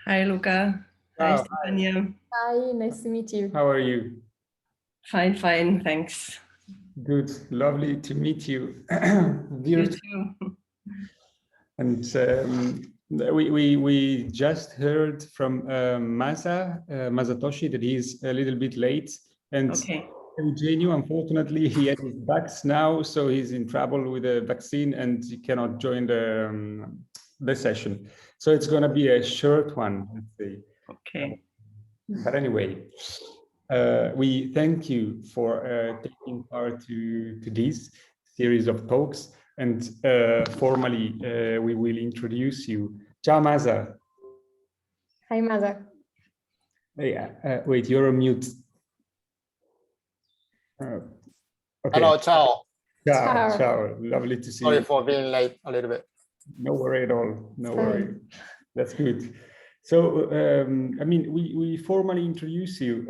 Hi, Luca. Hi, Wow. Stefania. Hi, nice to meet you. How are you? Fine, fine, thanks. Good, lovely to meet you. You too. And we just heard from Masatoshi that he's a little bit late, and okay. Eugenio, unfortunately, he had his vax now, so he's in trouble with the vaccine and he cannot join the session. So it's going to be a short one, let's say. Okay. But anyway, we thank you for taking part to this series of talks, and formally we will introduce you. Ciao, Masa. Hi, Masa. Yeah, wait, you're on mute. Okay. Hello, ciao. Ciao, ciao. Lovely to see you. Sorry for being late a little bit. No worry at all. No worry. That's good. So, I mean, we formally introduce you.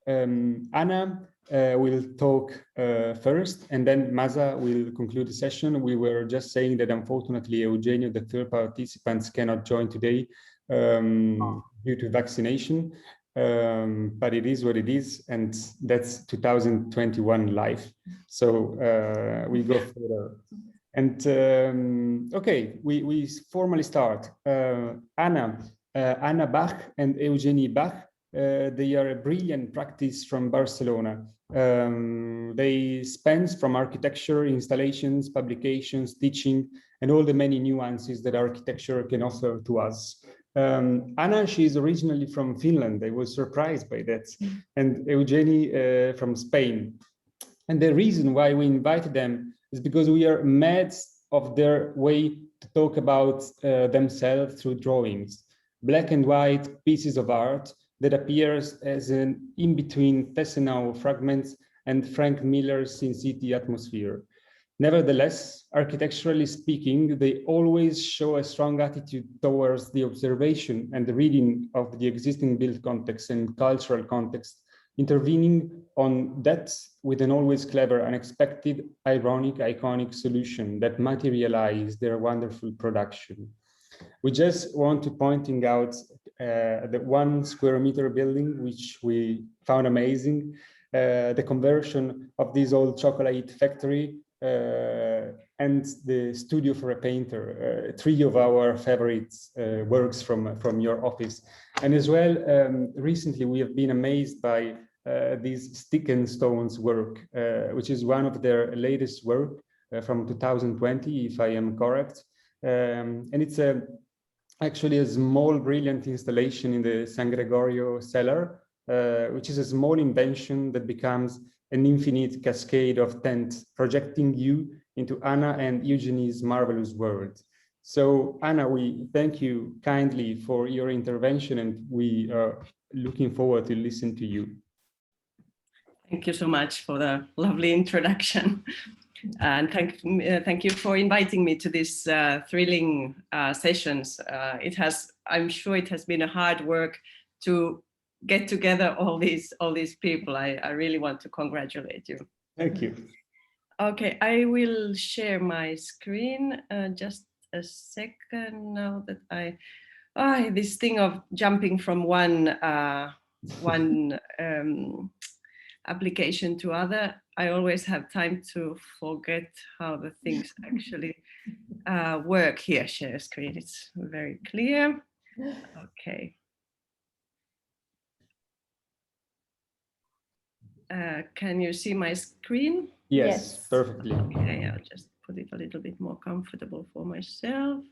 Anna will talk first, and then Masa will conclude the session. We were just saying that unfortunately, Eugenio, the third participants, cannot join today due to vaccination. But it is what it is, and that's 2021 life. So we go further. And okay, we formally start. Anna Bach and Eugeni Bach, they are a brilliant practice from Barcelona. They span from architecture, installations, publications, teaching, and all the many nuances that architecture can offer to us. Anna, she is originally from Finland. I was surprised by that. And Eugeni from Spain. And the reason why we invited them is because we are mad of their way to talk about themselves through drawings, black and white pieces of art that appears as an in-between Fessenau fragments and Frank Miller's Sin City atmosphere. Nevertheless, architecturally speaking, they always show a strong attitude towards the observation and the reading of the existing built context and cultural context, intervening on that with an always clever, unexpected, ironic, iconic solution that materializes their wonderful production. We just want to pointing out the 1 square meter building, which we found amazing, the conversion of this old chocolate factory, and the studio for a painter, 3 of our favorite works from your office. And as well, recently we have been amazed by this Stick and Stones work, which is one of their latest work from 2020, if I am correct. And it's actually a small, brilliant installation in the San Gregorio cellar, which is a small invention that becomes an infinite cascade of tent, projecting you into Anna and Eugenie's marvelous world. So Anna, we thank you kindly for your intervention, and we are looking forward to listen to you. Thank you so much for the lovely introduction. And thank you for inviting me to these thrilling sessions. I'm sure it has been a hard work to get together all these people. I really want to congratulate you. Thank you. Okay, I will share my screen just a second now that this thing of jumping from one application to other, I always have time to forget how the things actually work. Here, share screen, it's very clear. Okay. Can you see my screen? Yes, perfectly. Okay, I'll just put it a little bit more comfortable for myself.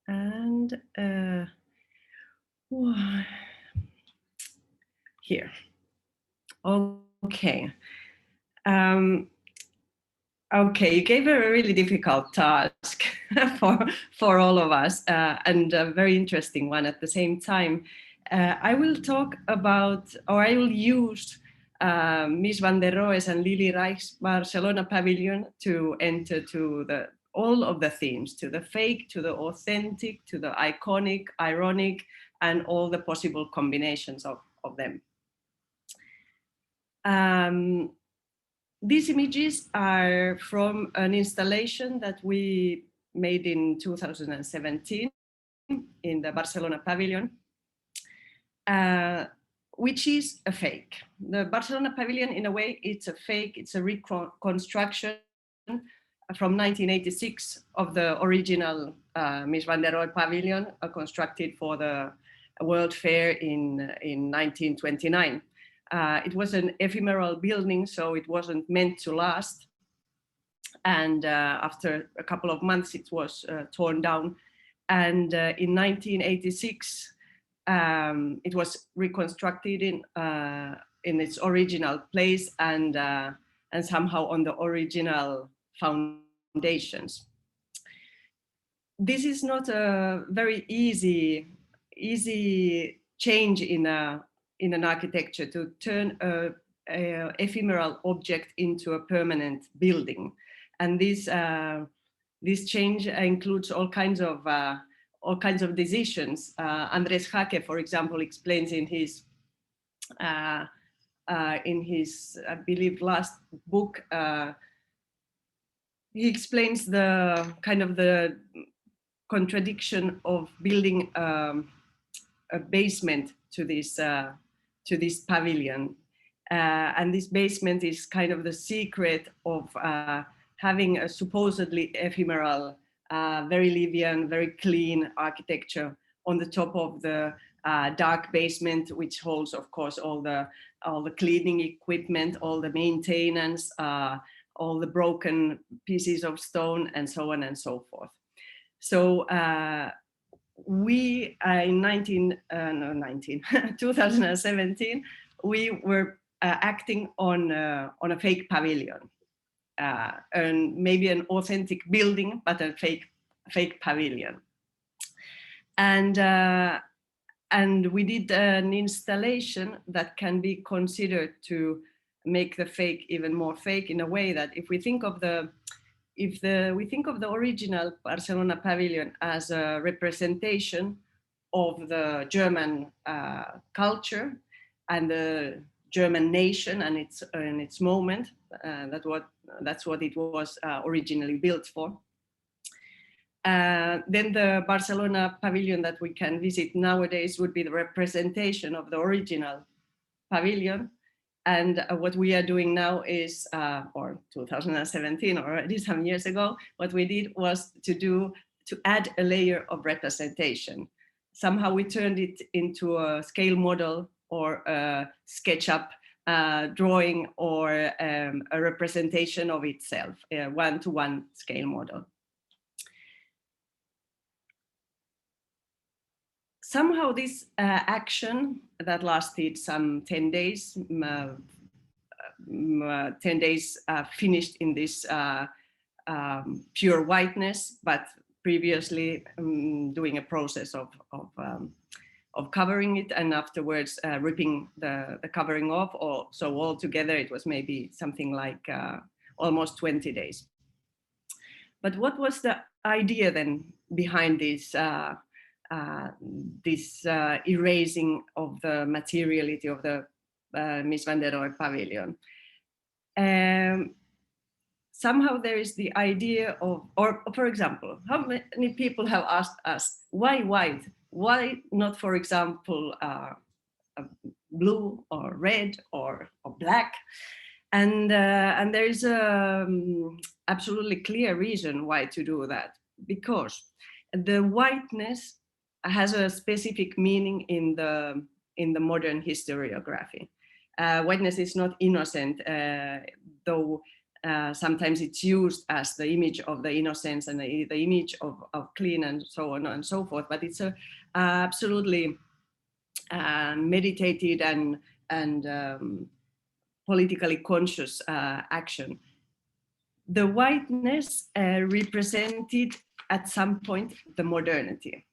And here. Okay. Okay, you gave a really difficult task for all of us, and a very interesting one at the same time. I will talk about, or I will use Mies van der Rohe's and Lily Reich's Barcelona pavilion to enter to all of the themes, to the fake, to the authentic, to the iconic, ironic, and all the possible combinations of them. These images are from an installation that we made in 2017 in the Barcelona pavilion, which is a fake. The Barcelona pavilion, in a way, it's a fake, it's a reconstruction from 1986 of the original Mies van der Rohe pavilion constructed for the World Fair in 1929. It was an ephemeral building, so it wasn't meant to last. And after a couple of months, it was torn down. And in 1986, it was reconstructed in its original place and somehow on the original foundations. This is not a very easy change in an architecture, to turn a ephemeral object into a permanent building. And this change includes all kinds of decisions. Andres Jaque, for example, explains in his I believe, last book, he explains the kind of the contradiction of building a basement to this pavilion, and this basement is kind of the secret of having a supposedly ephemeral, very Livian, very clean architecture on the top of the dark basement, which holds, of course, all the cleaning equipment, all the maintenance, all the broken pieces of stone, and so on and so forth. So we in 2017, we were acting on a fake pavilion, and maybe an authentic building, but a fake pavilion. And we did an installation that can be considered to make the fake even more fake, in a way that if we think of the original Barcelona pavilion as a representation of the German culture and the German nation and its moment, that's what it was originally built for. Then the Barcelona pavilion that we can visit nowadays would be the representation of the original pavilion. And what we are doing now is, or 2017, already some years ago, what we did was to add a layer of representation. Somehow we turned it into a scale model or a SketchUp drawing, or a representation of itself, a one-to-one scale model. Somehow this action that lasted some 10 days, 10 days finished in this pure whiteness, but previously doing a process of covering it, and afterwards ripping the covering off. So altogether it was maybe something like almost 20 days. But what was the idea then behind this erasing of the materiality of the Mies van der Rohe pavilion? Somehow there is the idea of, or for example, how many people have asked us, why white? Why not, for example, blue or red or black? And there is a absolutely clear reason why to do that, because the whiteness has a specific meaning in the modern historiography. Whiteness is not innocent, though sometimes it's used as the image of the innocence and the image of clean and so on and so forth. But it's a absolutely meditated and politically conscious action. The whiteness represented at some point the modernity.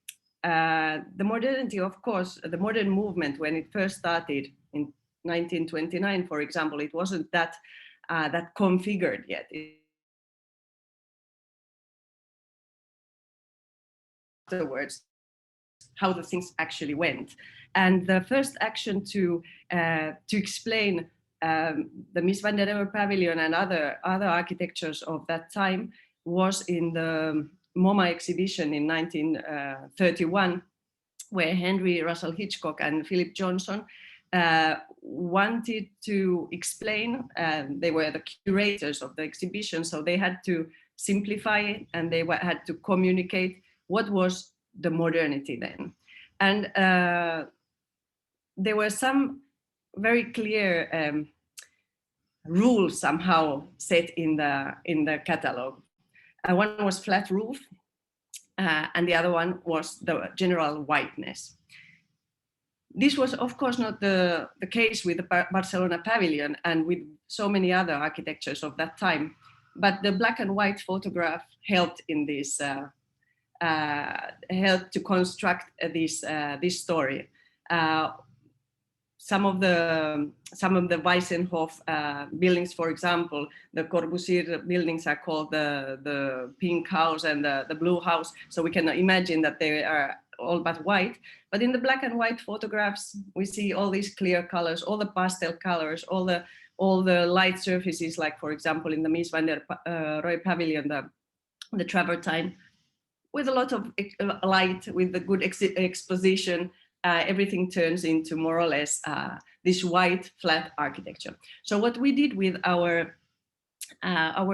The modernity, of course, the modern movement, when it first started in 1929, for example, it wasn't that configured yet. Afterwards, how the things actually went, and the first action to explain the Mies van der Rohe pavilion and other architectures of that time was in the MoMA exhibition in 1931, where Henry Russell Hitchcock and Philip Johnson wanted to explain, they were the curators of the exhibition, so they had to simplify it, and they had to communicate what was the modernity then. And there were some very clear rules somehow set in the catalog. One was flat roof, and the other one was the general whiteness. This was, of course, not the case with the Barcelona pavilion and with so many other architectures of that time, but the black and white photograph helped in this, helped to construct this story. Some of the Weissenhof buildings, for example, the Corbusier buildings are called the pink house and the blue house. So we can imagine that they are all but white. But in the black and white photographs, we see all these clear colors, all the pastel colors, all the light surfaces, like, for example, in the Mies van der Rohe pavilion, the travertine, with a lot of light, with the good exposition. Everything turns into more or less this white flat architecture. So what we did with our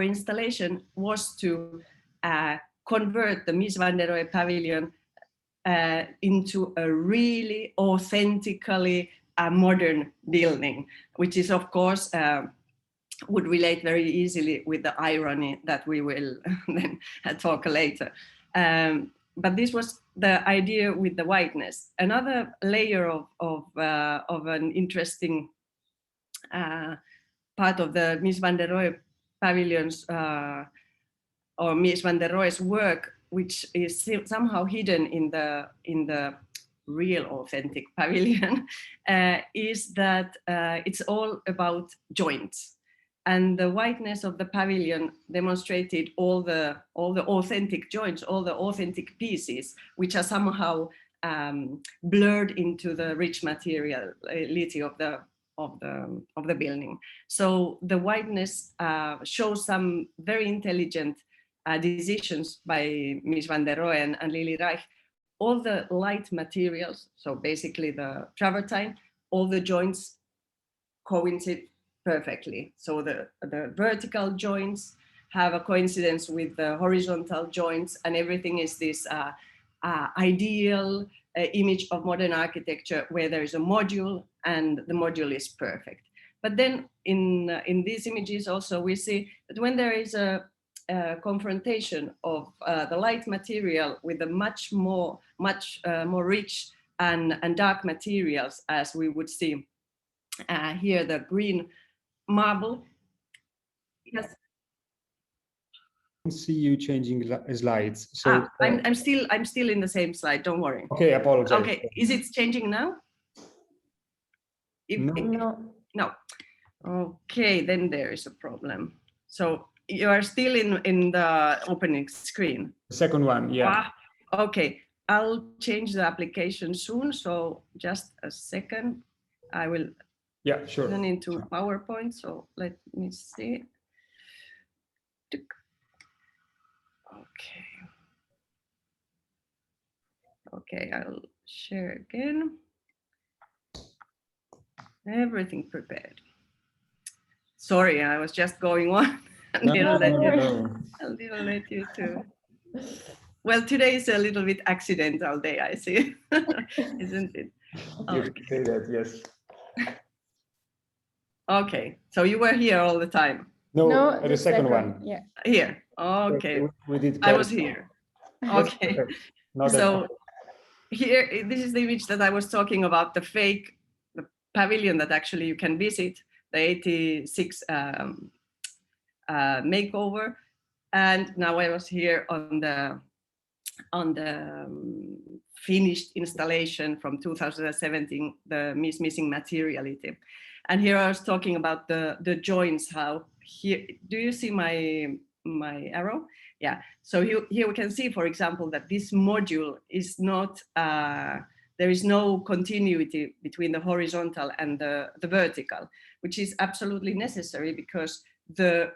installation was to convert the Mies van der Rohe pavilion into a really authentically modern building, which is, of course, would relate very easily with the irony that we will then talk later. But this was the idea with the whiteness. Another layer of an interesting part of the Mies van der Rohe pavilions or Mies van der Rohe's work, which is somehow hidden in the real authentic pavilion, is that it's all about joints. And the whiteness of the pavilion demonstrated all the authentic joints, all the authentic pieces, which are somehow blurred into the rich materiality of the building. So the whiteness shows some very intelligent decisions by Mies van der Rohe and Lili Reich. All the light materials, so basically the travertine, all the joints coincide perfectly. So the vertical joints have a coincidence with the horizontal joints, and everything is this ideal image of modern architecture where there is a module and the module is perfect. But then in these images also we see that when there is a confrontation of the light material with the much more rich and dark materials, as we would see here, the green marble. Yes. I see you changing slides. So I'm still in the same slide. Don't worry. Okay, apologize. Okay, is it changing now? No. Okay, then there is a problem. So you are still in the opening screen. The second one, yeah. Okay, I'll change the application soon. So just a second. I will. Yeah, sure. Turn into PowerPoint. So let me see. Okay. Okay, I'll share again. Everything prepared. Sorry, I was just going on. I didn't let you to. Well, today is a little bit accidental day, I see, isn't it? You can say that, yes. Okay, so you were here all the time? No, the second one. Yeah. Here, okay. We did. I was here. Okay, so here, this is the image that I was talking about, the pavilion that actually you can visit, the 86 makeover. And now I was here on the finished installation from 2017, the Missing Materiality. And here I was talking about the joints, how here, do you see my arrow? Yeah, so here we can see, for example, that this module is not, there is no continuity between the horizontal and the vertical, which is absolutely necessary because the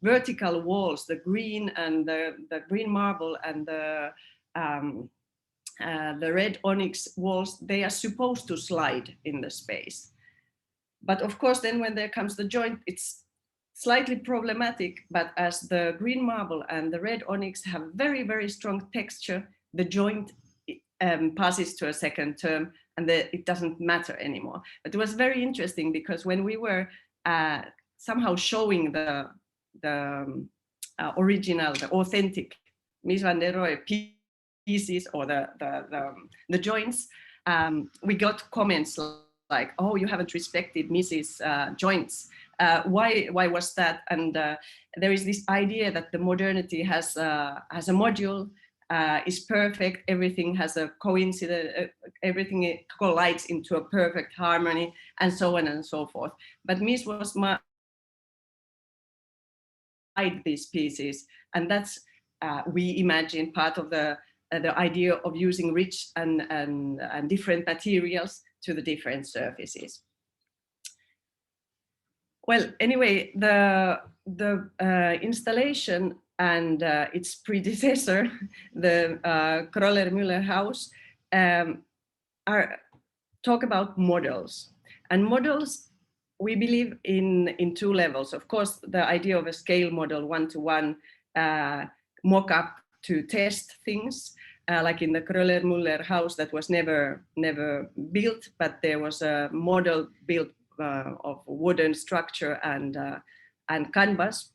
vertical walls, the green and the green marble and the red onyx walls, they are supposed to slide in the space. But of course, then when there comes the joint, it's slightly problematic, but as the green marble and the red onyx have very, very strong texture, the joint passes to a second term and it doesn't matter anymore. But it was very interesting because when we were somehow showing the original, the authentic Mies van der Rohe pieces or the joints, we got comments like, "Oh, you haven't respected Mies's joints. Why was that?" And there is this idea that the modernity has a module, is perfect, everything has a coincidence, everything collides into a perfect harmony, and so on and so forth. But Mies was these pieces, and that's we imagine part of the idea of using rich and different materials to the different surfaces. Well, anyway, the installation and its predecessor, the Kröller-Müller house, talk about models. And models, we believe in two levels. Of course, the idea of a scale model, one-to-one mock-up to test things, like in the Kröller-Müller house that was never built, but there was a model built of wooden structure and canvas,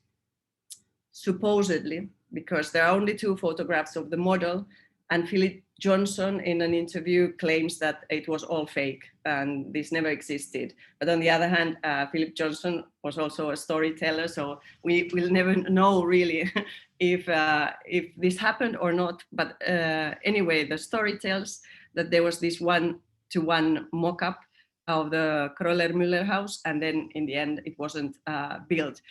supposedly, because there are only 2 photographs of the model, and Philip Johnson in an interview claims that it was all fake and this never existed. But on the other hand, Philip Johnson was also a storyteller, so we will never know really if this happened or not. But anyway, the story tells that there was this 1-to-1 mock-up of the Kröller-Müller house, and then in the end it wasn't built.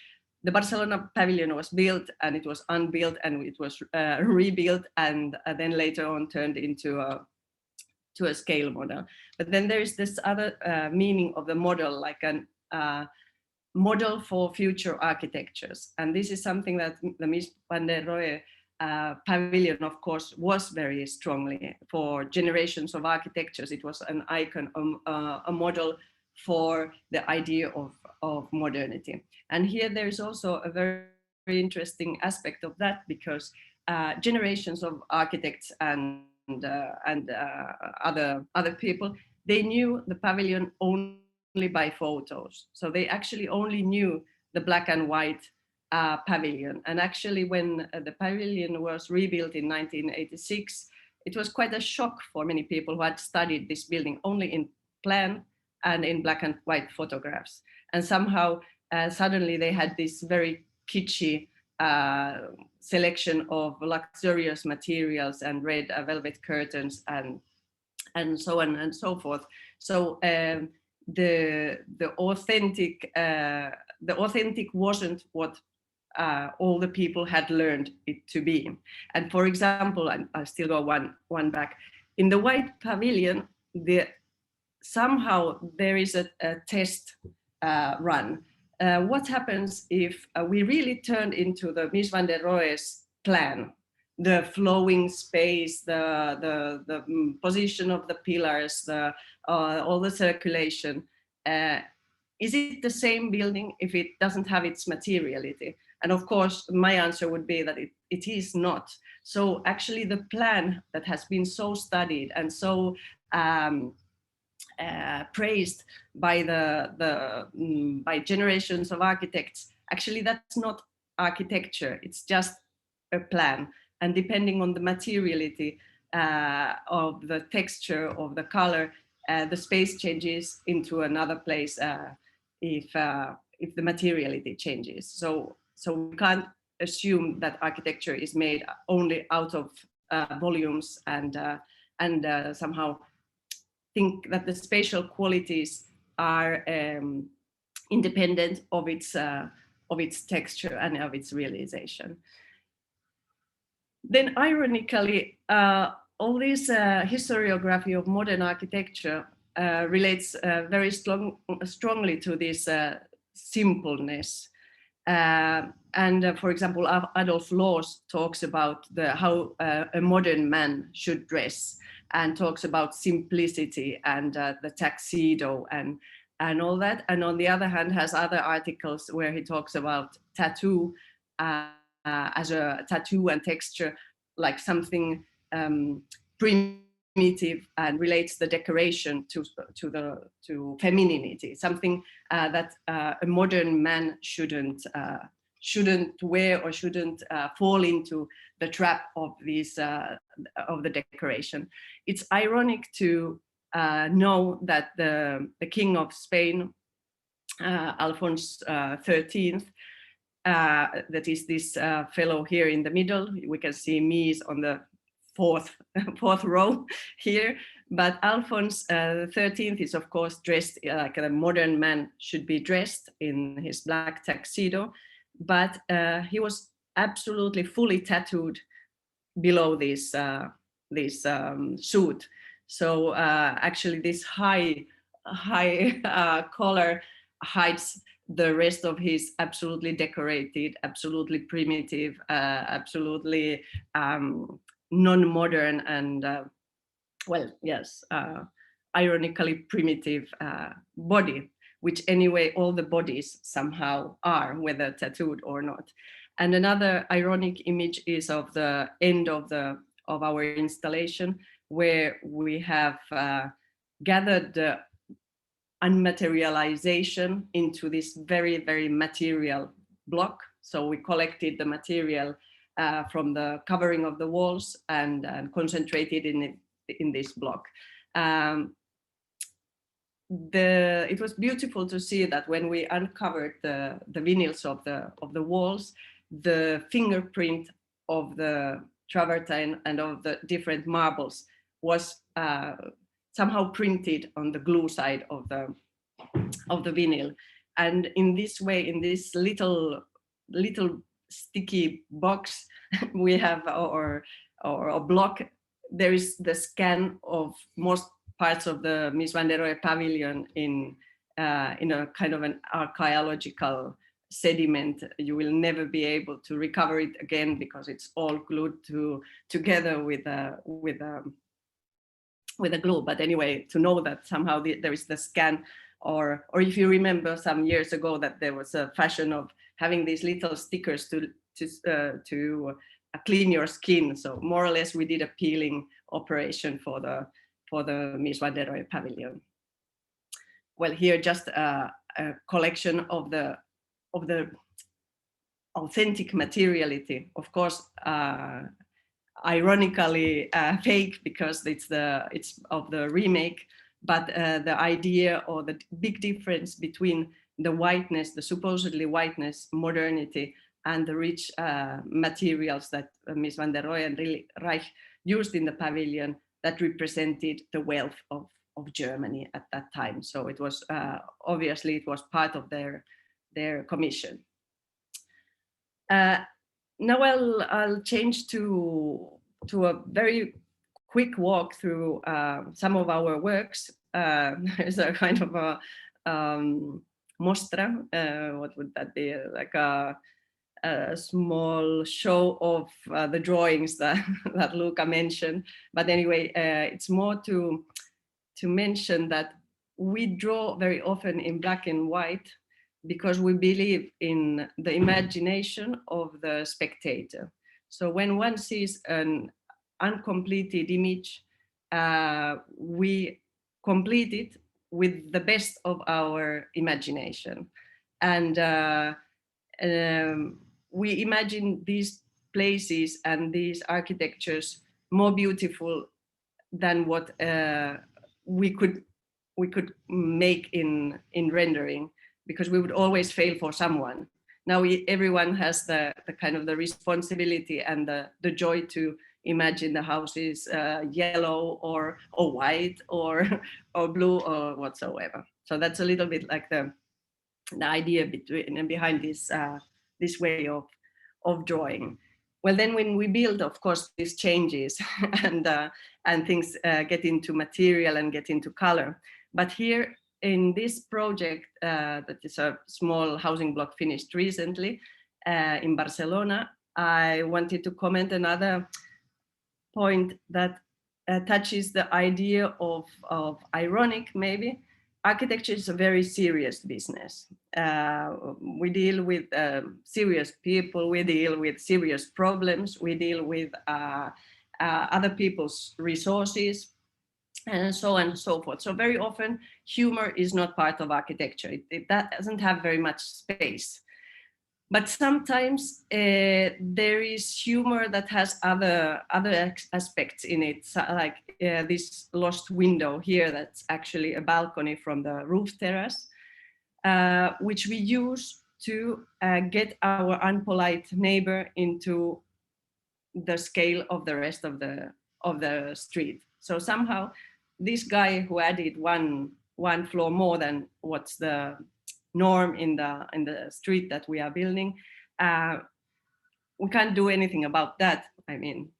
The Barcelona pavilion was built and it was unbuilt and it was rebuilt and then later on turned into a scale model. But then there is this other meaning of the model, like a model for future architectures. And this is something that the Mies van der Rohe pavilion, of course, was very strongly for generations of architectures. It was an icon, a model for the idea of modernity. And here there is also a very, very interesting aspect of that, because generations of architects and other people, they knew the pavilion only by photos. So they actually only knew the black and white pavilion. And actually when the pavilion was rebuilt in 1986, it was quite a shock for many people who had studied this building only in plan and in black and white photographs. And somehow suddenly they had this very kitschy selection of luxurious materials and red velvet curtains and so on and so forth. So the authentic wasn't what all the people had learned it to be. And for example, I'll still go one back. In the white pavilion, somehow there is a test run. What happens if we really turned into the Mies van der Rohe's plan, the flowing space, the position of the pillars, all the circulation? Is it the same building if it doesn't have its materiality? And of course, my answer would be that it is not. So actually the plan that has been so studied and so praised by by generations of architects, actually that's not architecture, it's just a plan. And depending on the materiality of the texture of the color, the space changes into another place if the materiality changes. So we can't assume that architecture is made only out of volumes and somehow think that the spatial qualities are independent of its texture and of its realization. Then ironically, all this historiography of modern architecture relates very strongly to this simpleness. For example, Adolf Loos talks about how a modern man should dress, and talks about simplicity and the tuxedo and all that. And on the other hand, has other articles where he talks about tattoo as a tattoo and texture, like something primitive, and relates the decoration to femininity, something that a modern man shouldn't wear, or shouldn't fall into the trap of these of the decoration. It's ironic to know that the King of Spain, Alphonse XIII, that is this fellow here in the middle. We can see Mies on the fourth row here, but Alphonse XIII is of course dressed like a modern man should be dressed, in his black tuxedo, but he was absolutely fully tattooed below this suit. So actually this high collar hides the rest of his absolutely decorated, absolutely primitive, absolutely non-modern, and well, yes, ironically primitive body, which anyway all the bodies somehow are, whether tattooed or not. And another ironic image is of the end of our installation, where we have gathered the unmaterialization into this very, very material block. So we collected the material from the covering of the walls and concentrated in this block. It was beautiful to see that when we uncovered the vinyls of the walls, the fingerprint of the travertine and of the different marbles was somehow printed on the glue side of the vinyl. And in this way, in this little sticky box, we have or a block, there is the scan of most parts of the Mies van der Rohe pavilion in a kind of an archaeological sediment. You will never be able to recover it again because it's all glued together with a glue. But anyway, to know that somehow there is the scan, or if you remember some years ago that there was a fashion of having these little stickers to clean your skin. So more or less we did a peeling operation for the Mies van der Rohe pavilion. Well, here just a collection of the authentic materiality, of course, ironically fake, because it's of the remake, but the idea or the big difference between the whiteness, the supposedly whiteness, modernity, and the rich materials that Mies van der Rohe and Reich used in the pavilion, that represented the wealth of Germany at that time. So it was obviously it was part of their commission. Now I'll change to a very quick walk through some of our works. There's a kind of a mostra, what would that be? Like a small show of the drawings that Luca mentioned. But anyway, it's more to mention that we draw very often in black and white because we believe in the imagination of the spectator. So when one sees an uncompleted image, we complete it with the best of our imagination. And we imagine these places and these architectures more beautiful than what we could make in rendering, because we would always fail for someone. Now everyone has the kind of the responsibility and the joy to imagine the houses yellow or white or blue or whatsoever. So that's a little bit like the idea behind this way of drawing. Well, then when we build, of course, this changes and things get into material and get into color. But here in this project, that is a small housing block finished recently in Barcelona, I wanted to comment another point that touches the idea of ironic, maybe. Architecture is a very serious business. We deal with serious people, we deal with serious problems, we deal with other people's resources, and so on and so forth. So very often humor is not part of architecture. It doesn't have very much space. But sometimes there is humor that has other aspects in it, so like this lost window here that's actually a balcony from the roof terrace, which we use to get our unpolite neighbor into the scale of the rest of the street. So somehow this guy who added one floor more than what's the norm in the street that we are building, we can't do anything about that. I mean,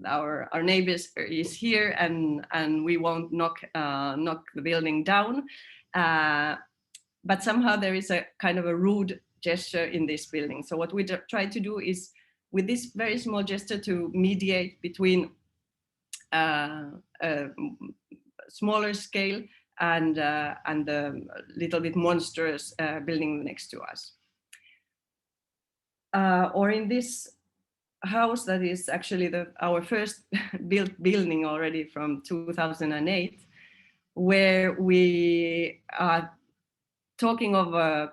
our neighbors is here, and we won't knock the building down, but somehow there is a kind of a rude gesture in this building. So what we try to do is, with this very small gesture, to mediate between smaller scale and the little bit monstrous building next to us. Or in this house that is actually our first built building already from 2008, where we are talking of a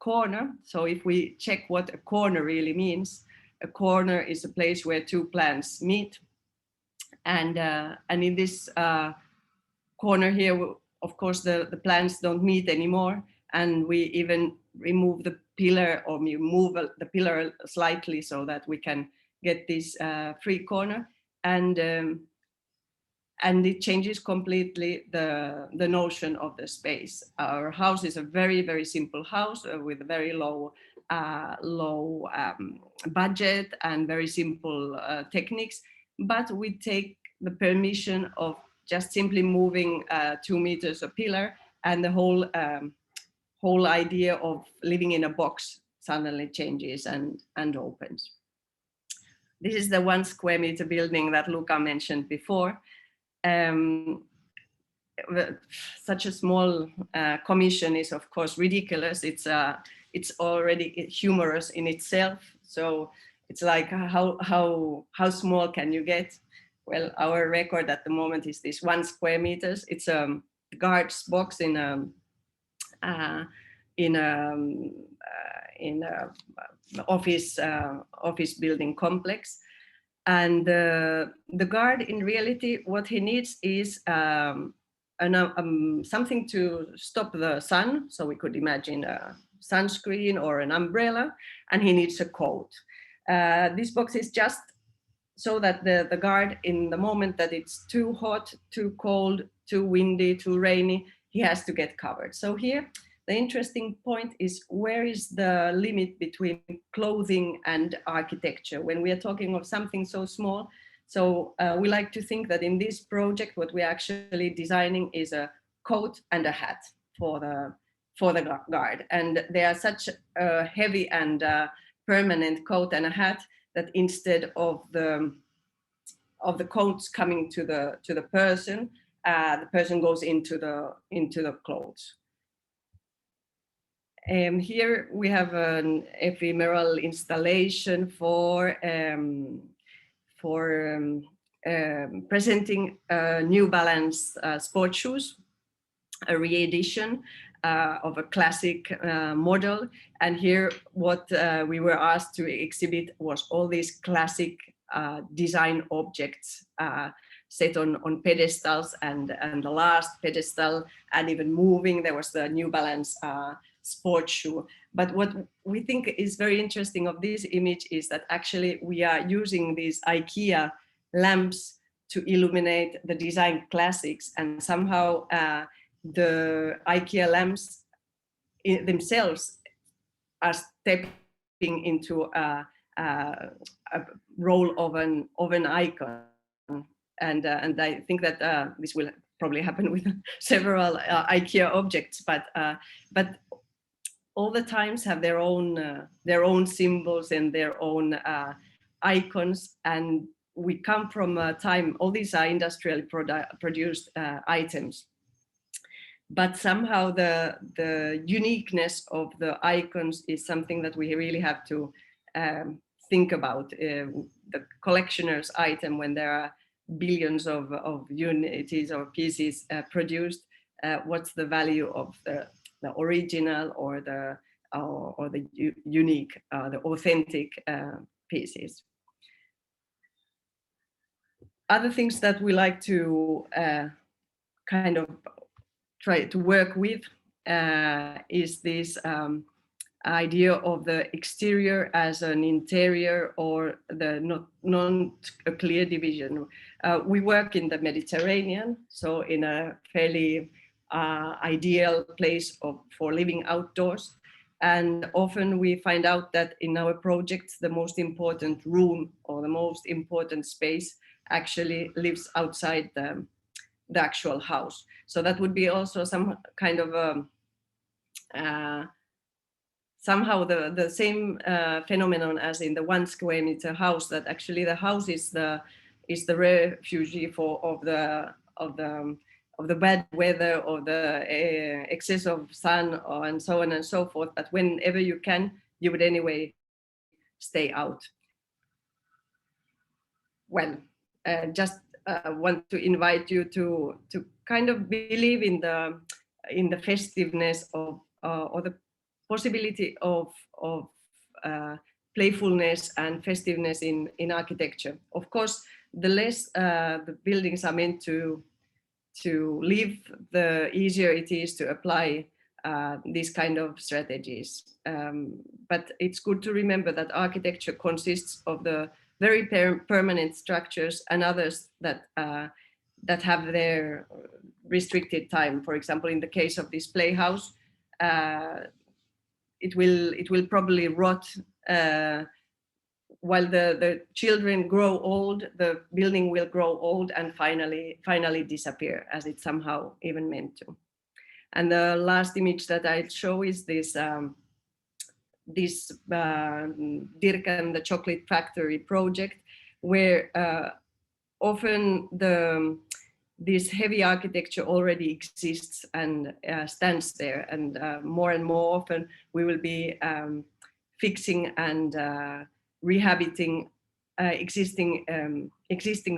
corner. So if we check what a corner really means, a corner is a place where two plans meet. And in this corner here, of course, the plans don't meet anymore. And we even remove the pillar, or we move the pillar slightly so that we can get this free corner. And it changes completely the notion of the space. Our house is a very, very simple house with a very low budget and very simple techniques, but we take the permission of just simply moving 2 meters a pillar, and the whole idea of living in a box suddenly changes and opens. This is the 1 square meter building that Luca mentioned before. Such a small commission is of course ridiculous. It's already humorous in itself. So it's like, how small can you get? Well, our record at the moment is this 1 square meters. It's a guard's box in a office building complex. And the guard, in reality, what he needs is something to stop the sun. So we could imagine a sunscreen or an umbrella, and he needs a coat. This box is just so that the guard, in the moment that it's too hot, too cold, too windy, too rainy, he has to get covered. So here, the interesting point is, where is the limit between clothing and architecture when we are talking of something so small? So we like to think that in this project, what we're actually designing is a coat and a hat for the guard. And they are such a heavy and permanent coat and a hat that instead of the coats coming to the person goes into the clothes. Here we have an ephemeral installation for presenting New Balance sport shoes, a re-edition of a classic model. And here what we were asked to exhibit was all these classic design objects set on pedestals, and the last pedestal, and even moving, there was the New Balance sports shoe. But what we think is very interesting of this image is that actually we are using these IKEA lamps to illuminate the design classics, and somehow the IKEA lamps themselves are stepping into a role of an icon. And I think that this will probably happen with several IKEA objects, but all the times have their own symbols and their own icons. And we come from a time, all these are industrially produced items, but somehow the uniqueness of the icons is something that we really have to think about. The collectioner's item, when there are billions of unities or pieces produced, what's the value of the original or the unique, the authentic pieces? Other things that we like to kind of try to work with is this idea of the exterior as an interior, or the not a clear division. We work in the Mediterranean, so in a fairly ideal place for living outdoors. And often we find out that in our projects, the most important room or the most important space actually lives outside the actual house. So that would be also some kind of somehow the same phenomenon as in the 1 square meter house, that actually the house is the refuge of the bad weather or the excess of sun and so on and so forth. But whenever you can, you would anyway stay out. Well, just want to invite you to kind of believe in the festiveness of or the possibility of playfulness and festiveness in architecture. Of course, the less the buildings are meant to live, the easier it is to apply these kind of strategies. But it's good to remember that architecture consists of the very permanent structures and others that have their restricted time. For example, in the case of this playhouse, it will probably rot while the children grow old. The building will grow old and finally disappear, as it's somehow even meant to. And the last image that I'll show is this Dirk and the Chocolate Factory project, where often this heavy architecture already exists and stands there, and more often we will be fixing and rehabiting existing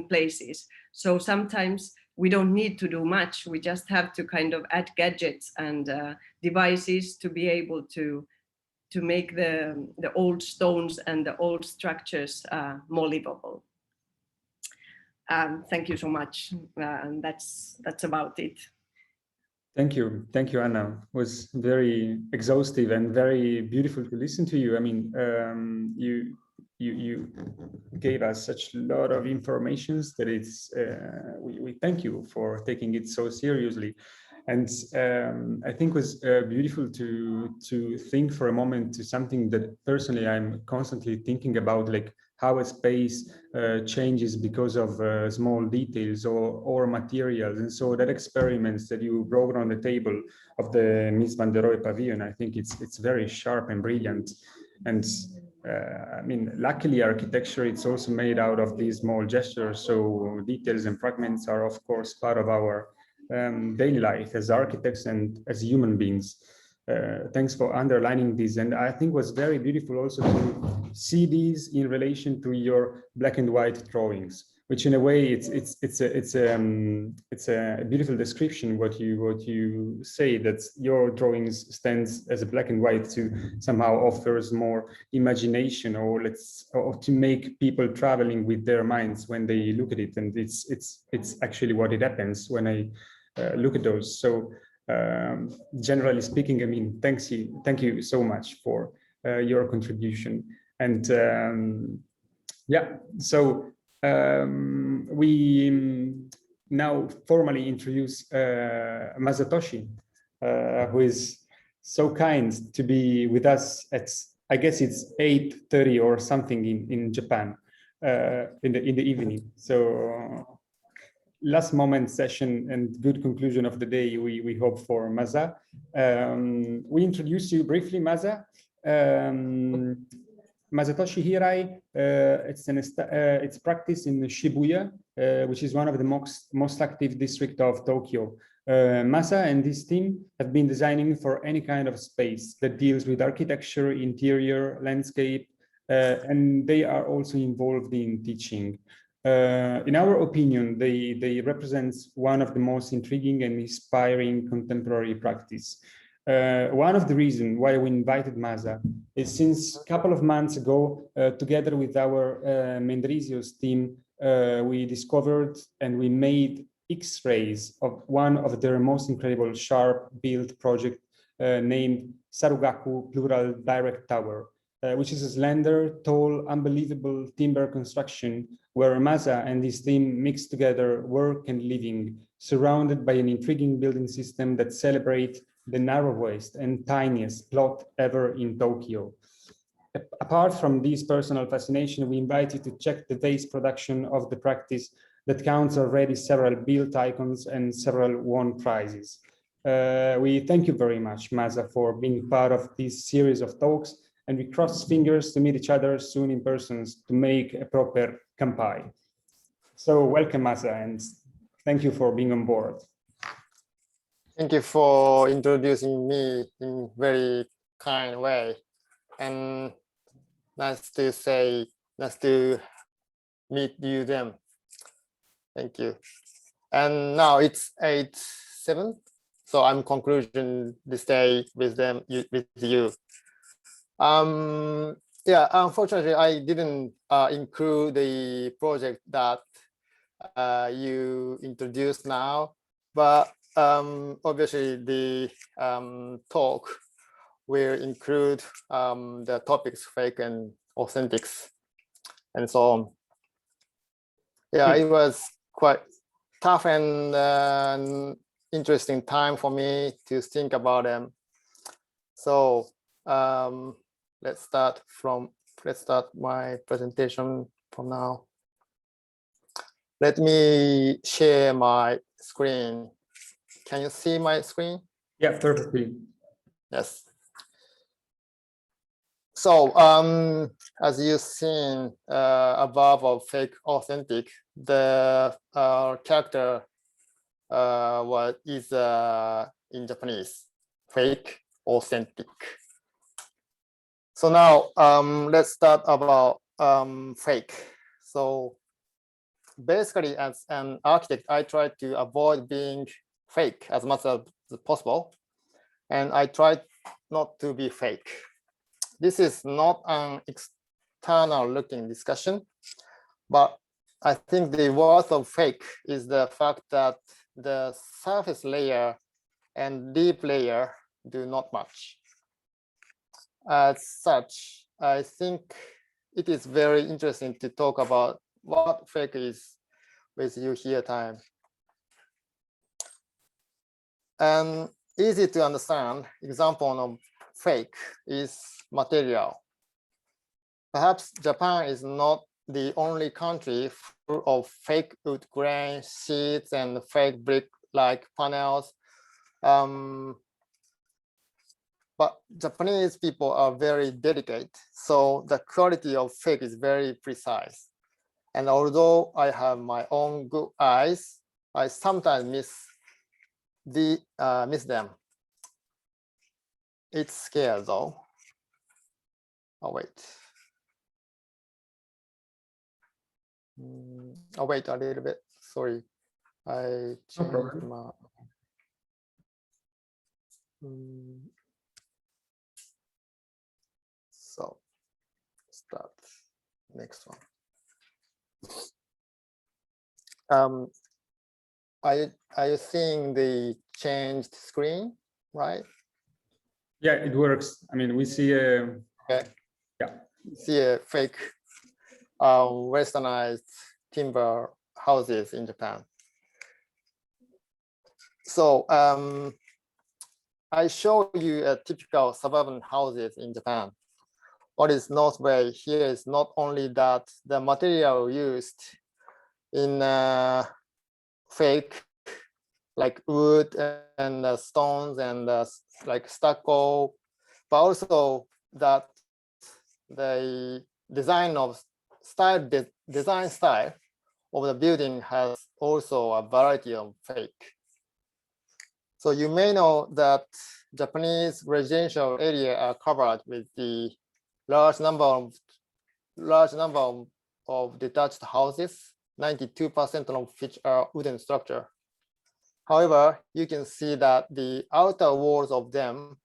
places. So sometimes we don't need to do much. We just have to kind of add gadgets and devices to be able to make the old stones and the old structures more livable. Thank you so much, and that's about it. Thank you, Anna. It was very exhaustive and very beautiful to listen to you. I mean, you gave us such a lot of information that it's we thank you for taking it so seriously. And I think it was beautiful to think for a moment to something that personally I'm constantly thinking about, like how a space changes because of small details or materials. And so that experiments that you brought on the table of the Mies van der Rohe pavilion, I think it's very sharp and brilliant. And I mean, luckily architecture, it's also made out of these small gestures. So details and fragments are of course part of our daily life as architects and as human beings. Thanks for underlining this. And I think it was very beautiful also to see these in relation to your black and white drawings, which in a way it's a beautiful description what you say, that your drawings stands as a black and white to somehow offers more imagination, or to make people traveling with their minds when they look at it. And it's actually what it happens when I look at those. So generally speaking, I mean, thank you so much for your contribution. And yeah, so we now formally introduce Masatoshi, who is so kind to be with us at, I guess it's 8:30 or something in Japan in the evening. So last moment session and good conclusion of the day, we hope, for Masa. We introduce you briefly, Masa. Masatoshi Hirai, it's practiced in Shibuya, which is one of the most active districts of Tokyo. Masa and his team have been designing for any kind of space that deals with architecture, interior, landscape, and they are also involved in teaching. In our opinion, they represent one of the most intriguing and inspiring contemporary practice. One of the reasons why we invited Masa is since a couple of months ago, together with our Mendrisios team, we discovered and we made X-rays of one of their most incredible sharp build project named Sarugaku Plural Direct Tower, which is a slender, tall, unbelievable timber construction where Masa and his team mix together work and living, surrounded by an intriguing building system that celebrates the narrowest and tiniest plot ever in Tokyo. Apart from this personal fascination, we invite you to check the vase production of the practice that counts already several built icons and several won prizes. We thank you very much, Masa, for being part of this series of talks, and we cross fingers to meet each other soon in person to make a proper kampai. So welcome, Masa, and thank you for being on board. Thank you for introducing me in very kind way, and nice to meet you them. Thank you. And now it's 8:07, so I'm concluding this day with you. Yeah, unfortunately, I didn't include the project that you introduced now, but obviously the talk will include the topics fake and authentics and so on. Yeah, it was quite tough and interesting time for me to think about them. So let's start my presentation from now. Let me share my screen. Can you see my screen? Yeah, perfectly. Yes. So as you've seen above of fake authentic, the character is in Japanese, fake authentic. So now let's start about fake. So basically, as an architect, I try to avoid being fake as much as possible, and I try not to be fake. This is not an external looking discussion, but I think the worth of fake is the fact that the surface layer and deep layer do not match. As such, I think it is very interesting to talk about what fake is with you here time. An easy to understand example of fake is material. Perhaps Japan is not the only country full of fake wood grain sheets and fake brick-like panels. But Japanese people are very delicate, so the quality of fake is very precise. And although I have my own good eyes, I sometimes miss them. It's scary though. Oh wait. I'll wait a little bit. Sorry, I changed my. So start next one. Are you seeing the changed screen, right? Yeah, it works. I mean, we see a okay. Yeah, see a fake westernized timber houses in Japan. So I show you a typical suburban houses in Japan. What is noteworthy here is not only that the material used in fake, like wood and stones and like stucco, but also that the design style of the building has also a variety of fake. So you may know that Japanese residential area are covered with the large number of detached houses, 92% of which are wooden structure. However, you can see that the outer walls of them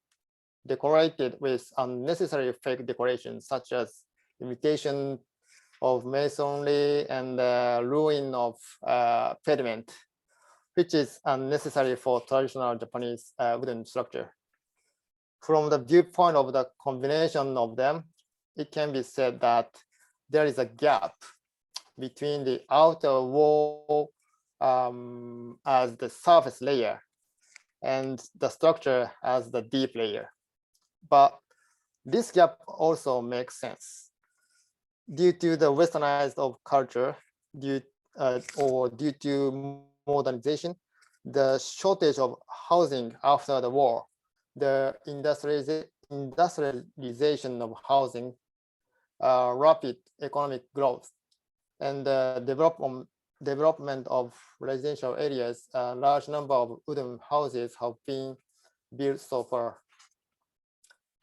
decorated with unnecessary fake decorations, such as imitation of masonry and ruin of pediment, which is unnecessary for traditional Japanese wooden structure. From the viewpoint of the combination of them, it can be said that there is a gap between the outer wall as the surface layer and the structure as the deep layer. But this gap also makes sense due to the westernized of culture, due to modernization, the shortage of housing after the war, the industrialization of housing, rapid economic growth, and the development of residential areas. A large number of wooden houses have been built so far.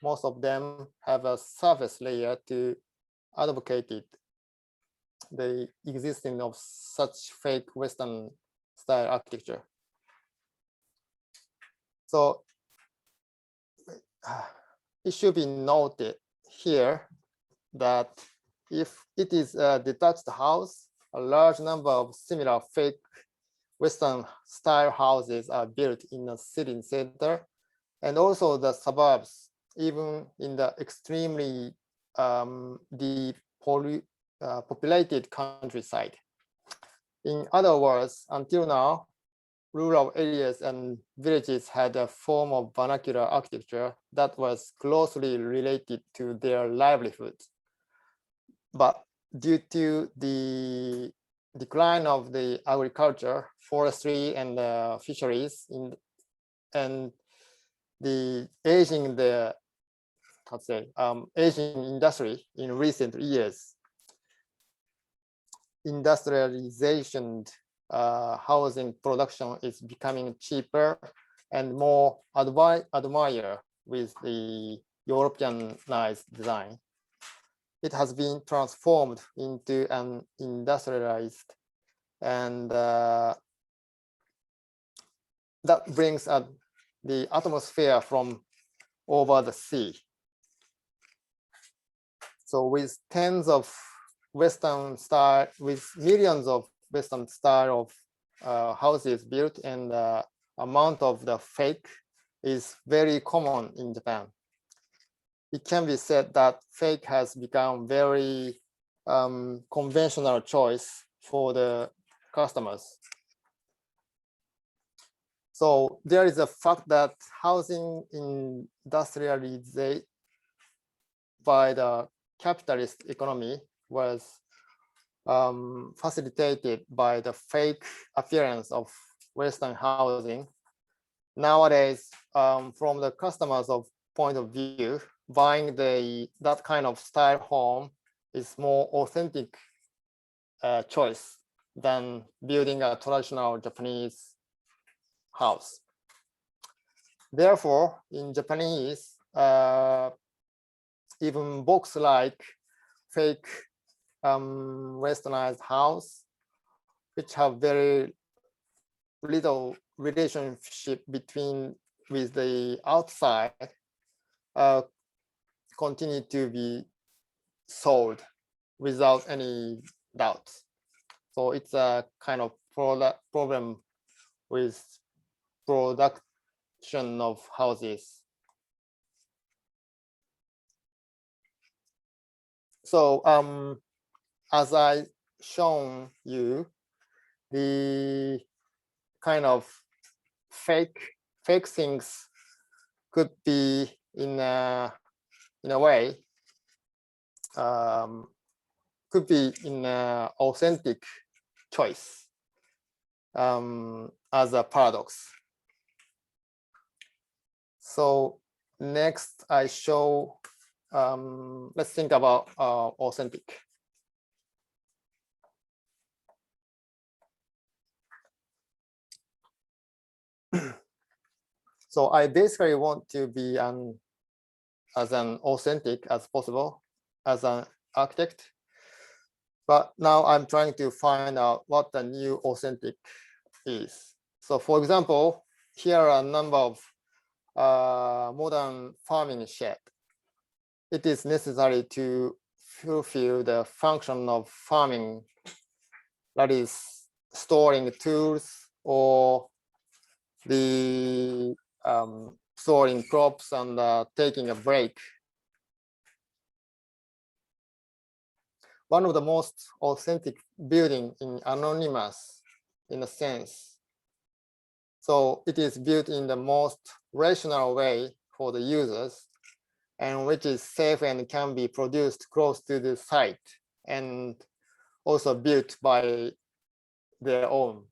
Most of them have a surface layer to advocate the existence of such fake Western style architecture. So it should be noted here that if it is a detached house, a large number of similar fake Western style houses are built in the city center and also the suburbs, even in the extremely populated countryside. In other words, until now, rural areas and villages had a form of vernacular architecture that was closely related to their livelihood. But due to the decline of the agriculture, forestry, and fisheries, and the aging aging industry in recent years, industrialization housing production is becoming cheaper and more admired with the Europeanized design. It has been transformed into an industrialized, and that brings the atmosphere from over the sea. So with tens of Western style, with millions of Western style of houses built, and the amount of the fake is very common in Japan. It can be said that fake has become very conventional choice for the customers. So there is a fact that housing industrialized by the capitalist economy was facilitated by the fake appearance of Western housing. Nowadays, from the customers' point of view, buying that kind of style home is more authentic choice than building a traditional Japanese house. Therefore, in Japanese, even box-like fake westernized house, which have very little relationship with the outside, continue to be sold without any doubt. So it's a kind of problem with production of houses. So as I shown you, the kind of fake things could be in a way could be in an authentic choice. as a paradox. So next I show, let's think about authentic. So I basically want to be as an authentic as possible as an architect. But now I'm trying to find out what the new authentic is. So for example, here are a number of modern farming shed. It is necessary to fulfill the function of farming, that is storing tools or the storing crops and taking a break. One of the most authentic building in anonymous in a sense. So it is built in the most rational way for the users, and which is safe and can be produced close to the site and also built by their own.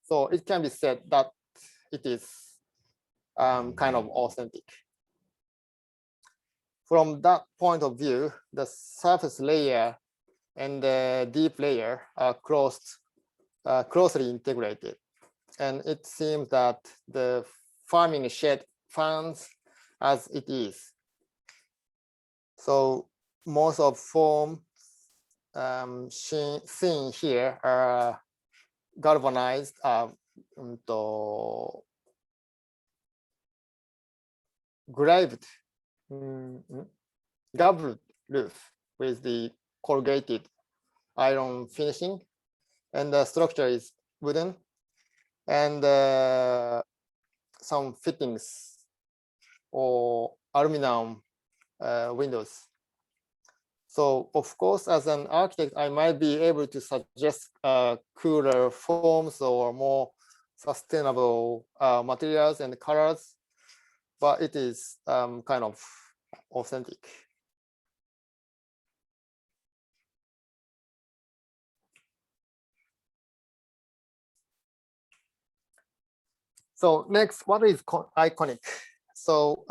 So it can be said that it is kind of authentic. From that point of view, the surface layer and the deep layer are closely integrated. And it seems that the farming shed functions as it is. So most of forms seen here are galvanized gabled roof with the corrugated iron finishing, and the structure is wooden, and some fittings or aluminum windows. So of course, as an architect, I might be able to suggest cooler forms or more sustainable materials and colors, but it is kind of authentic. So next, what is iconic? So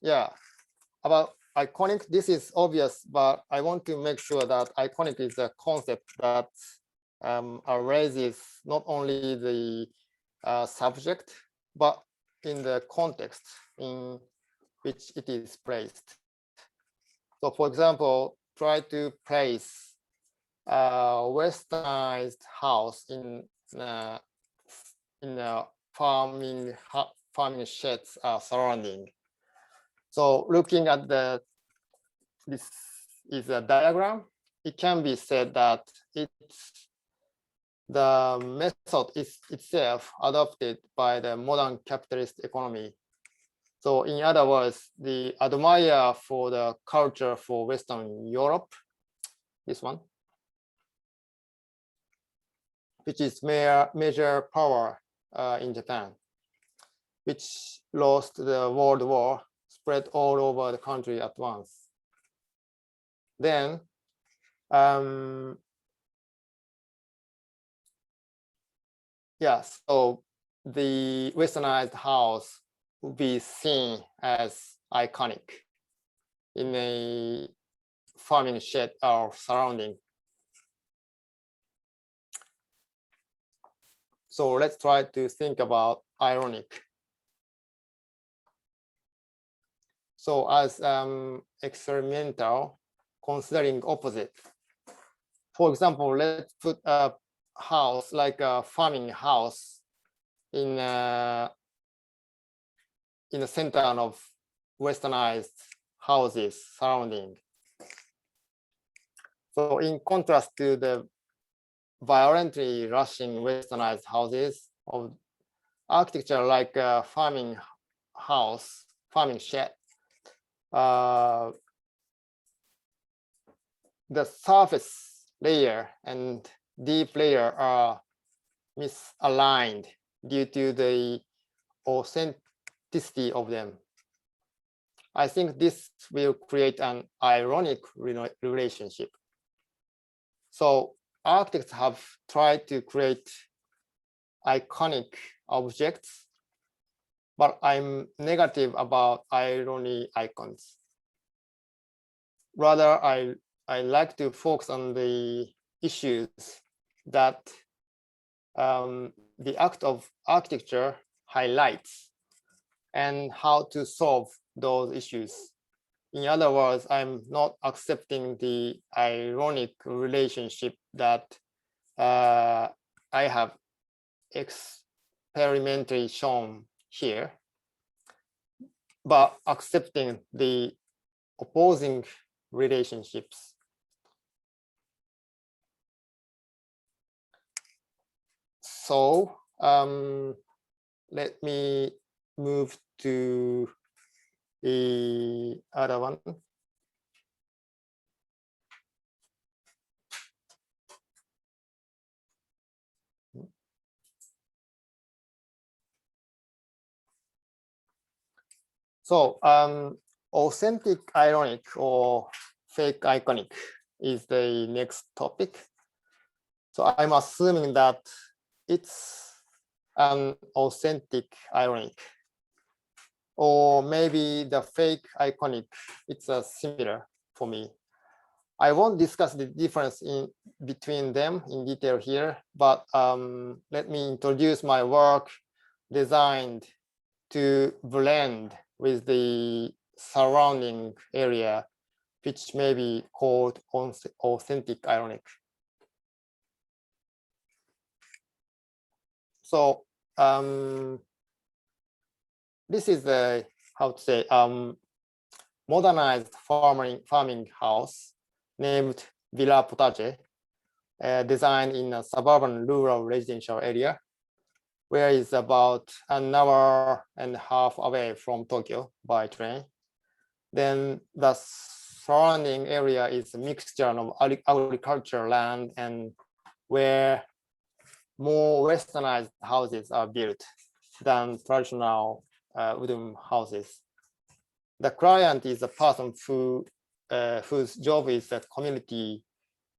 yeah, about iconic, this is obvious, but I want to make sure that iconic is a concept that raises not only the subject, but in the context in which it is placed. So for example, try to place a westernized house in a farming sheds surrounding. So looking at this is a diagram. It can be said that the method is itself adopted by the modern capitalist economy. So in other words, the admire for the culture for Western Europe, this one, which is major power in Japan, which lost the World War, spread all over the country at once. Then yeah, so the westernized house would be seen as iconic in a farming shed or surrounding. So let's try to think about ironic. So as experimental, considering opposite. For example, let's put a house like a farming house in the center of westernized houses surrounding. So in contrast to the violently rushing westernized houses of architecture like a farming house, farming shed, the surface layer and deep layer are misaligned due to the authenticity of them. I think this will create an ironic relationship. So architects have tried to create iconic objects, but I'm negative about irony icons. Rather, I like to focus on the issues that the act of architecture highlights and how to solve those issues. In other words, I'm not accepting the ironic relationship that I have experimentally shown here, but accepting the opposing relationships. So let me move to the other one. So authentic ironic or fake iconic is the next topic. So I'm assuming that it's an authentic ironic, or maybe the fake iconic, it's a similar for me. I won't discuss the difference in between them in detail here, but let me introduce my work designed to blend with the surrounding area, which may be called authentic ironic. So this is a, how to say, modernized farming house named Villa Potager, designed in a suburban rural residential area, where it's about an hour and a half away from Tokyo by train. Then the surrounding area is a mixture of agricultural land and where more westernized houses are built than traditional wooden houses. The client is a person whose job is the community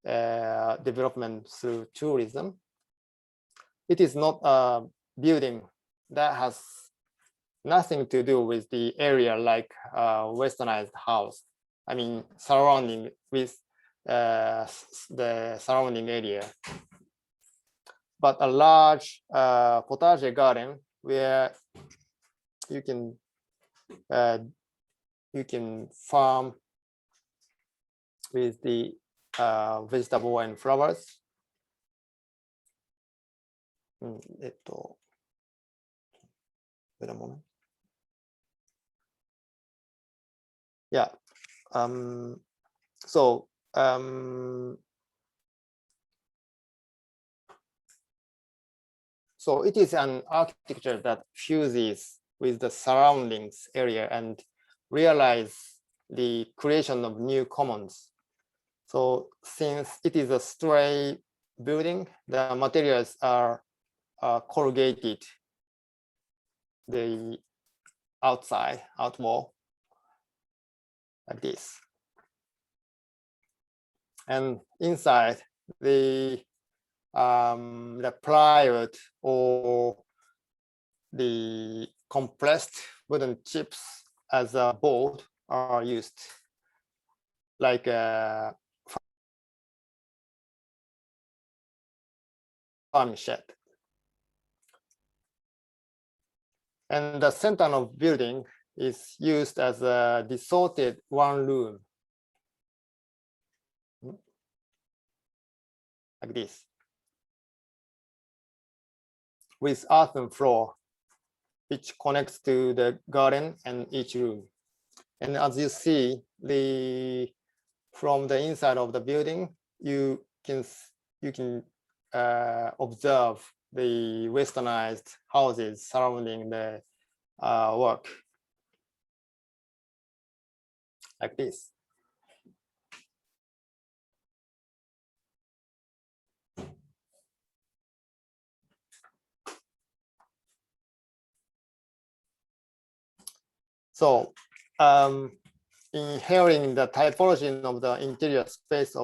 development through tourism. It is not a building that has nothing to do with the area like westernized house. I mean, surrounding with the surrounding area. But a large potager garden where you can farm with the vegetable and flowers. Wait a moment. Yeah. So it is an architecture that fuses with the surroundings area and realize the creation of new commons. So since it is a stray building, the materials are corrugated, the out wall, like this. And inside the plywood or the compressed wooden chips as a board are used, like a farm shed. And the center of building is used as a distorted one room, like this, with earthen floor, which connects to the garden and each room. And as you see, from the inside of the building, you can observe the westernized houses surrounding the work, like this. So inheriting the typology of the interior space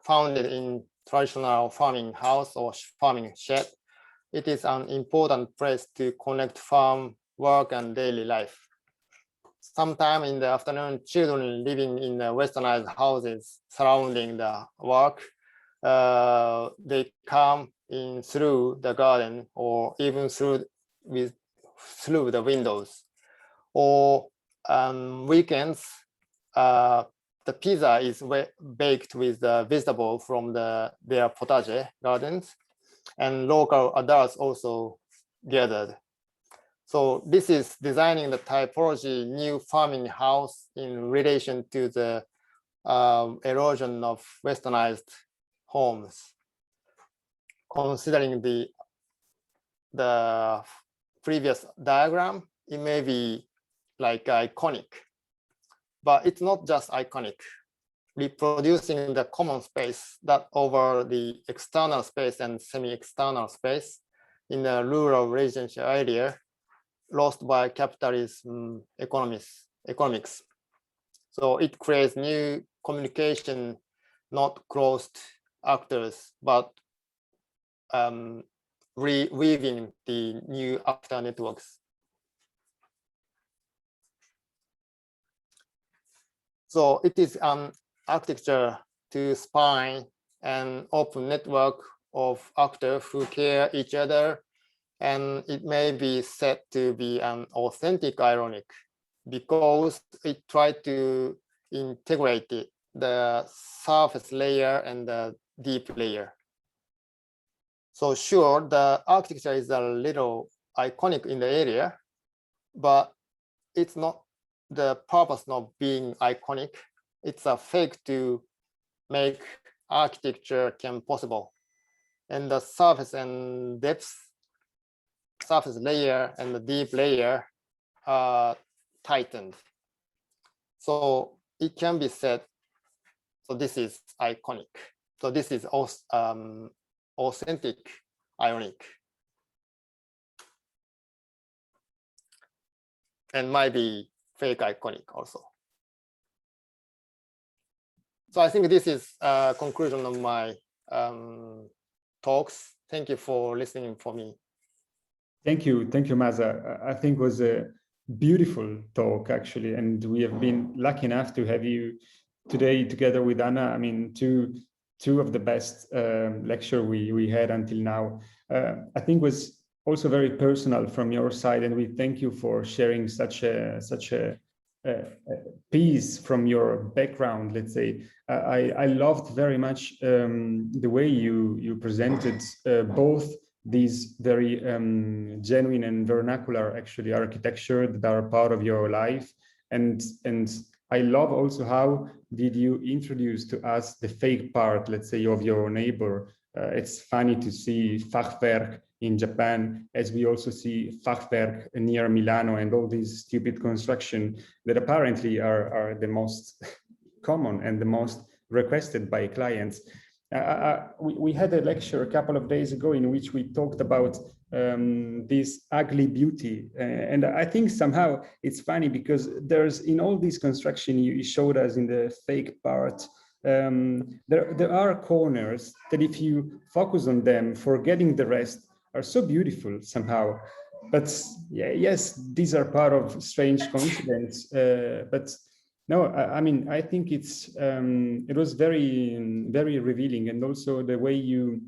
founded in traditional farming house or farming shed. It is an important place to connect farm work and daily life. Sometime in the afternoon, children living in the westernized houses surrounding the work, they come in through the garden or even through the windows. Or weekends, the pizza is baked with the vegetable from their potager gardens, and local adults also gathered. So this is designing the typology new farming house in relation to the erosion of westernized homes. Considering the previous diagram, it may be like iconic, but it's not just iconic. Reproducing the common space that over the external space and semi-external space in the rural residential area lost by capitalism economics. So it creates new communication, not closed actors, but weaving the new actor networks. So it is an architecture to spine an open network of actors who care each other, and it may be said to be an authentic ironic because it tried to integrate the surface layer and the deep layer. So sure, the architecture is a little iconic in the area, but it's not the purpose of being iconic. It's a fake to make architecture can possible. And the surface and depth, surface layer and the deep layer are tightened. So it can be said, so this is iconic. So this is authentic ironic. And might be fake iconic also. So I think this is a conclusion of my talks. Thank you for listening for me. Thank you, Masa. I think it was a beautiful talk, actually, and we have been lucky enough to have you today together with Anna. I mean, two of the best lecture we had until now. I think was also very personal from your side, and we thank you for sharing such a piece from your background. Let's say I loved very much the way you presented both these very genuine and vernacular actually architecture that are part of your life, and I love also how did you introduce to us the fake part, let's say, of your neighbor. It's funny to see Fachwerk in Japan, as we also see Fachwerk near Milano and all these stupid construction that apparently are the most common and the most requested by clients. We had a lecture a couple of days ago in which we talked about this ugly beauty, and I think somehow it's funny because there's in all this construction you showed us in the fake part, there are corners that if you focus on them, forgetting the rest, are so beautiful somehow. But yeah, yes, these are part of strange coincidence, but no, I mean, I think it was very revealing, and also the way you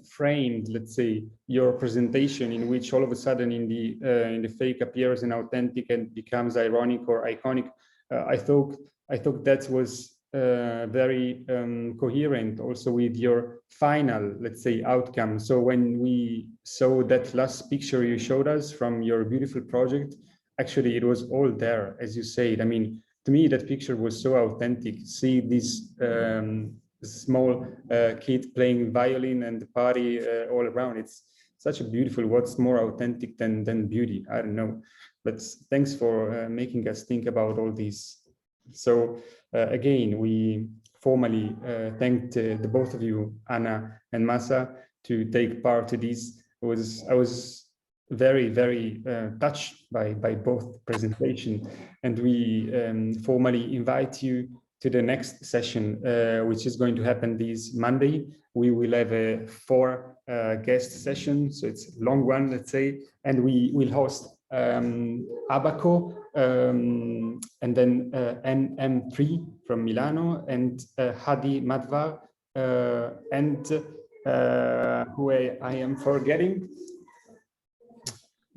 framed, let's say, your presentation, in which all of a sudden in the fake appears an authentic and becomes ironic or iconic. I thought that was very coherent also with your final, let's say, outcome. So when we saw that last picture you showed us from your beautiful project, actually it was all there, as you said. I mean, to me, that picture was so authentic. See this small kid playing violin and the party all around. It's such a beautiful, what's more authentic than beauty? I don't know. But thanks for making us think about all these. So again, we formally thanked the both of you, Anna and Masa, to take part to this. I was very touched by both presentation, and we formally invite you to the next session, which is going to happen this Monday, we will have a 4 guest session, so it's a long one, let's say, and we will host Abaco, and then NM3 from Milano, and Hadi Madvar, and who I am forgetting.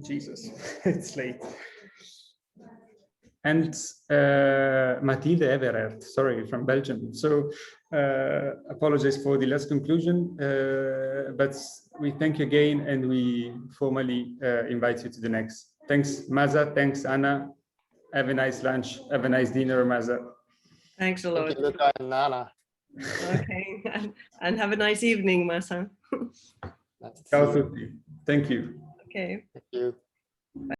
Jesus, it's late. And Mathilde Everert, sorry, from Belgium. So apologize for the last conclusion, but we thank you again, and we formally invite you to the next. Thanks, Maza. Thanks, Anna. Have a nice lunch. Have a nice dinner, Maza. Thanks a lot. Thank you, Luca and Nana. Okay, and have a nice evening, Masa. Nice to see Ciao you. tutti. Thank you. Okay. Thank you.